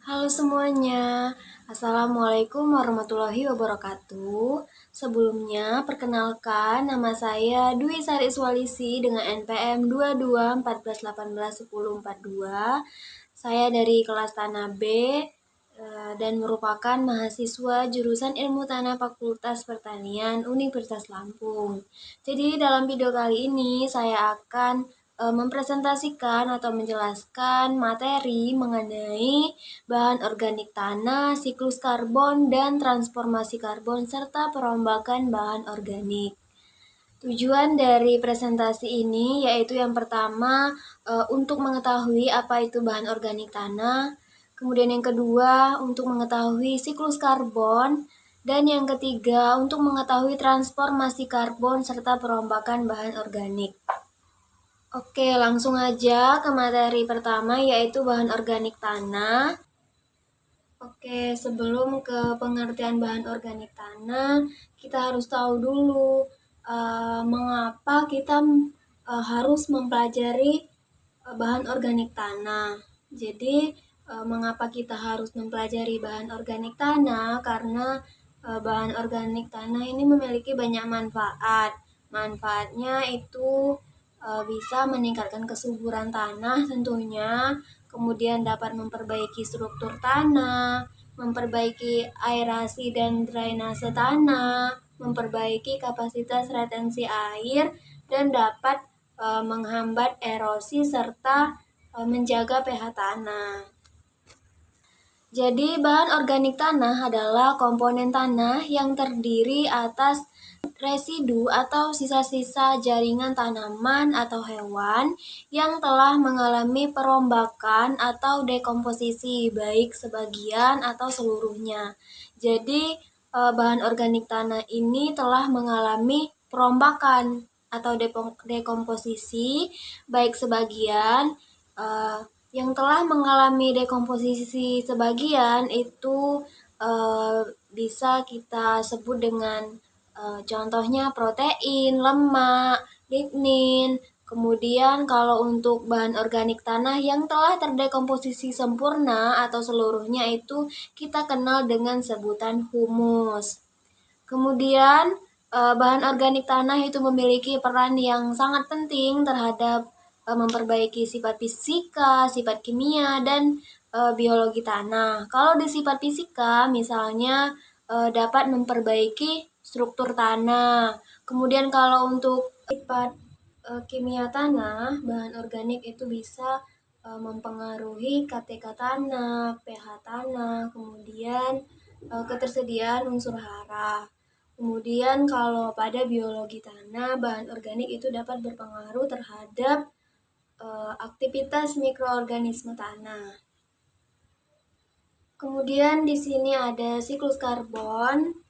Halo semuanya, Assalamualaikum warahmatullahi wabarakatuh. Sebelumnya, perkenalkan nama saya Dwi Sari Swalisi dengan NPM 22 14 18 10 42. Saya dari kelas Tanah B dan merupakan mahasiswa jurusan Ilmu Tanah Fakultas Pertanian Universitas Lampung. Jadi dalam video kali ini saya akan mempresentasikan atau menjelaskan materi mengenai bahan organik tanah, siklus karbon, dan transformasi karbon, serta perombakan bahan organik. Tujuan dari presentasi ini yaitu yang pertama untuk mengetahui apa itu bahan organik tanah, kemudian yang kedua untuk mengetahui siklus karbon, dan yang ketiga untuk mengetahui transformasi karbon serta perombakan bahan organik. Oke, langsung aja ke materi pertama yaitu bahan organik tanah. Oke, sebelum ke pengertian bahan organik tanah, kita harus tahu dulu mengapa kita harus mempelajari bahan organik tanah. Jadi, mengapa kita harus mempelajari bahan organik tanah? Karena bahan organik tanah ini memiliki banyak manfaat. Manfaatnya itu bisa meningkatkan kesuburan tanah tentunya, kemudian dapat memperbaiki struktur tanah, memperbaiki aerasi dan drainase tanah, memperbaiki kapasitas retensi air, dan dapat menghambat erosi serta menjaga pH tanah. Jadi bahan organik tanah adalah komponen tanah yang terdiri atas residu atau sisa-sisa jaringan tanaman atau hewan yang telah mengalami perombakan atau dekomposisi baik sebagian atau seluruhnya. Jadi bahan organik tanah ini telah mengalami perombakan atau dekomposisi baik sebagian. Yang telah mengalami dekomposisi sebagian itu bisa kita sebut dengan contohnya protein, lemak, lignin. Kemudian kalau untuk bahan organik tanah yang telah terdekomposisi sempurna atau seluruhnya itu kita kenal dengan sebutan humus. Kemudian bahan organik tanah itu memiliki peran yang sangat penting terhadap memperbaiki sifat fisika, sifat kimia, dan biologi tanah. Kalau di sifat fisika, misalnya dapat memperbaiki struktur tanah. Kemudian kalau untuk sifat kimia tanah, bahan organik itu bisa mempengaruhi KTK tanah, pH tanah, kemudian ketersediaan unsur hara. Kemudian kalau pada biologi tanah, bahan organik itu dapat berpengaruh terhadap aktivitas mikroorganisme tanah. Kemudian di sini ada siklus karbon.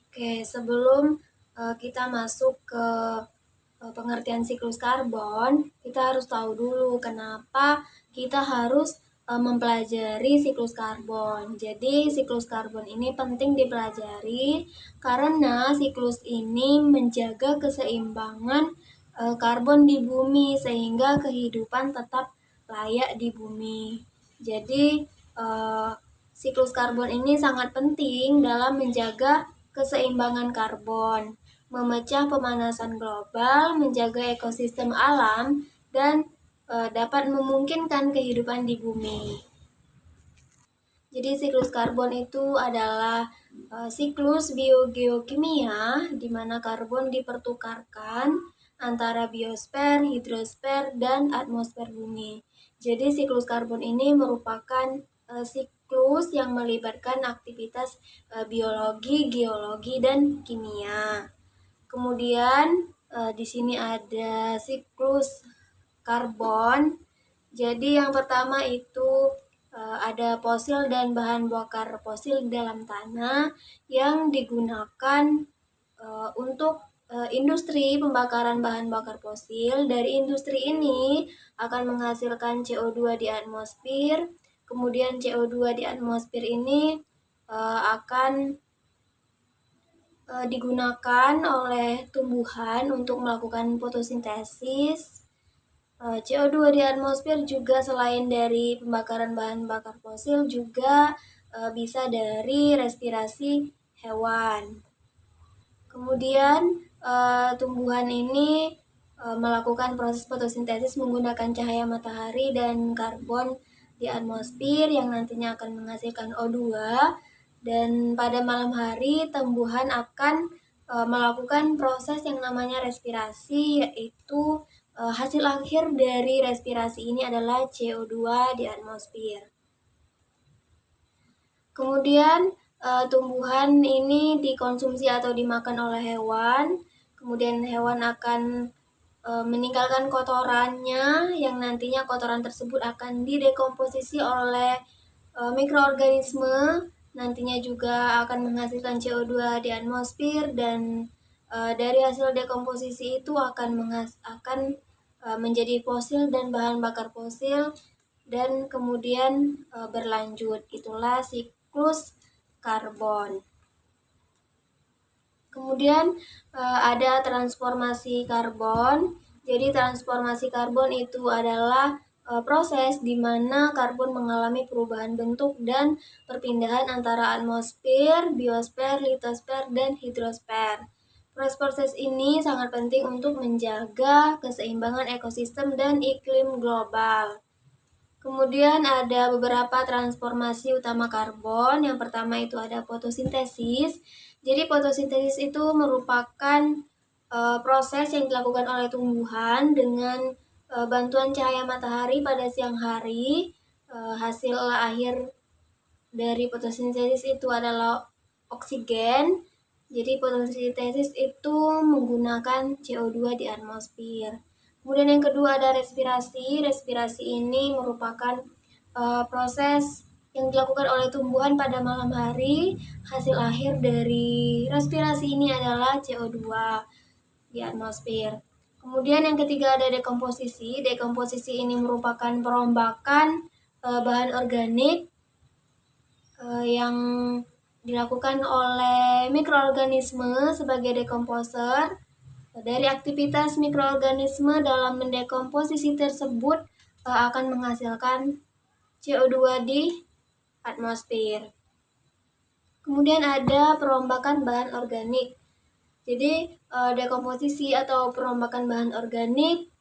Oke, sebelum kita masuk ke pengertian siklus karbon, kita harus tahu dulu kenapa kita harus mempelajari siklus karbon. Jadi siklus karbon ini penting dipelajari karena siklus ini menjaga keseimbangan karbon di bumi sehingga kehidupan tetap layak di bumi. Jadi siklus karbon ini sangat penting dalam menjaga keseimbangan karbon, memecah pemanasan global, menjaga ekosistem alam, dan dapat memungkinkan kehidupan di bumi. Jadi siklus karbon itu adalah siklus biogeokimia di mana karbon dipertukarkan antara biosfer, hidrosfer, dan atmosfer bumi. Jadi siklus karbon ini merupakan siklus yang melibatkan aktivitas biologi, geologi, dan kimia. Kemudian di sini ada siklus karbon. Jadi yang pertama itu ada fosil dan bahan bakar fosil dalam tanah yang digunakan untuk industri pembakaran bahan bakar fosil. Dari industri ini akan menghasilkan CO2 di atmosfer. Kemudian CO2 di atmosfer ini akan digunakan oleh tumbuhan untuk melakukan fotosintesis. CO2 di atmosfer juga selain dari pembakaran bahan bakar fosil juga bisa dari respirasi hewan. Kemudian tumbuhan ini melakukan proses fotosintesis menggunakan cahaya matahari dan karbon di atmosfer yang nantinya akan menghasilkan O2, dan pada malam hari tumbuhan akan melakukan proses yang namanya respirasi, yaitu hasil akhir dari respirasi ini adalah CO2 di atmosfer. Kemudian tumbuhan ini dikonsumsi atau dimakan oleh hewan. Kemudian hewan akan meninggalkan kotorannya, yang nantinya kotoran tersebut akan didekomposisi oleh mikroorganisme. Nantinya juga akan menghasilkan CO2 di atmosfer, dan dari hasil dekomposisi itu akan menjadi fosil dan bahan bakar fosil, dan kemudian berlanjut. Itulah siklus karbon. Kemudian ada transformasi karbon. Jadi transformasi karbon itu adalah proses di mana karbon mengalami perubahan bentuk dan perpindahan antara atmosfer, biosfer, litosfer, dan hidrosfer. Proses ini sangat penting untuk menjaga keseimbangan ekosistem dan iklim global. Kemudian ada beberapa transformasi utama karbon. Yang pertama itu ada fotosintesis. Jadi fotosintesis itu merupakan proses yang dilakukan oleh tumbuhan dengan bantuan cahaya matahari pada siang hari. Hasil akhir dari fotosintesis itu adalah oksigen. Jadi fotosintesis itu menggunakan CO2 di atmosfer. Kemudian yang kedua ada respirasi. Respirasi ini merupakan proses yang dilakukan oleh tumbuhan pada malam hari. Hasil akhir dari respirasi ini adalah CO2 di atmosfer. Kemudian yang ketiga ada dekomposisi. Dekomposisi ini merupakan perombakan bahan organik yang dilakukan oleh mikroorganisme sebagai dekomposer. Dari aktivitas mikroorganisme dalam mendekomposisi tersebut akan menghasilkan CO2 di atmosfer. Kemudian ada perombakan bahan organik. Jadi dekomposisi atau perombakan bahan organik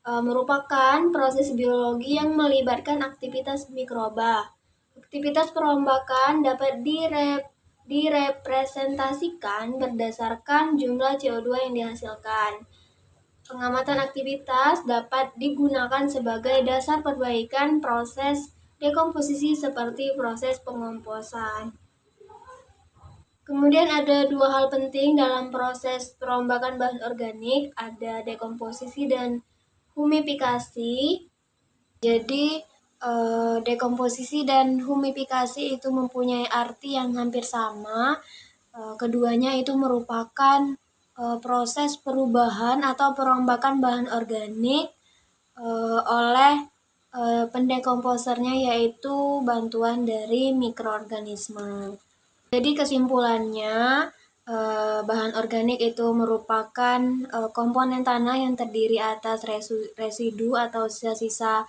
merupakan proses biologi yang melibatkan aktivitas mikroba. Aktivitas perombakan dapat direpresentasikan berdasarkan jumlah CO2 yang dihasilkan. Pengamatan aktivitas dapat digunakan sebagai dasar perbaikan proses dekomposisi seperti proses pengomposan. Kemudian ada dua hal penting dalam proses perombakan bahan organik, ada dekomposisi dan humifikasi. Jadi dekomposisi dan humifikasi itu mempunyai arti yang hampir sama. Keduanya itu merupakan proses perubahan atau perombakan bahan organik oleh pendekomposernya, yaitu bantuan dari mikroorganisme. Jadi kesimpulannya, bahan organik itu merupakan komponen tanah yang terdiri atas residu atau sisa-sisa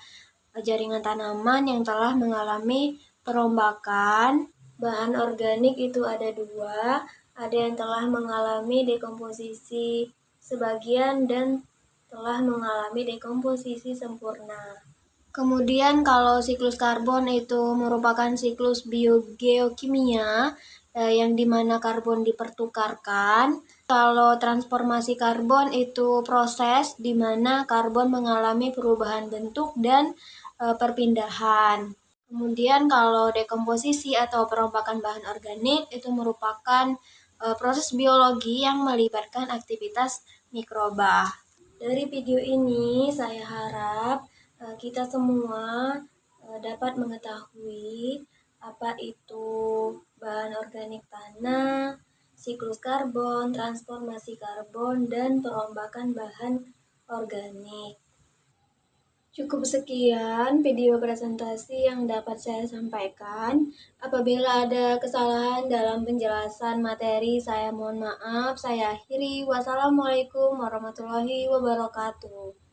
jaringan tanaman yang telah mengalami perombakan. Bahan organik itu ada dua, ada yang telah mengalami dekomposisi sebagian dan telah mengalami dekomposisi sempurna. Kemudian kalau siklus karbon itu merupakan siklus biogeokimia yang dimana karbon dipertukarkan. Kalau transformasi karbon itu proses di mana karbon mengalami perubahan bentuk dan perpindahan. Kemudian kalau dekomposisi atau perombakan bahan organik itu merupakan proses biologi yang melibatkan aktivitas mikroba. Dari video ini saya harap kita semua dapat mengetahui apa itu bahan organik tanah, siklus karbon, transformasi karbon, dan perombakan bahan organik. Cukup sekian video presentasi yang dapat saya sampaikan. Apabila ada kesalahan dalam penjelasan materi, saya mohon maaf. Saya akhiri. Wassalamualaikum warahmatullahi wabarakatuh.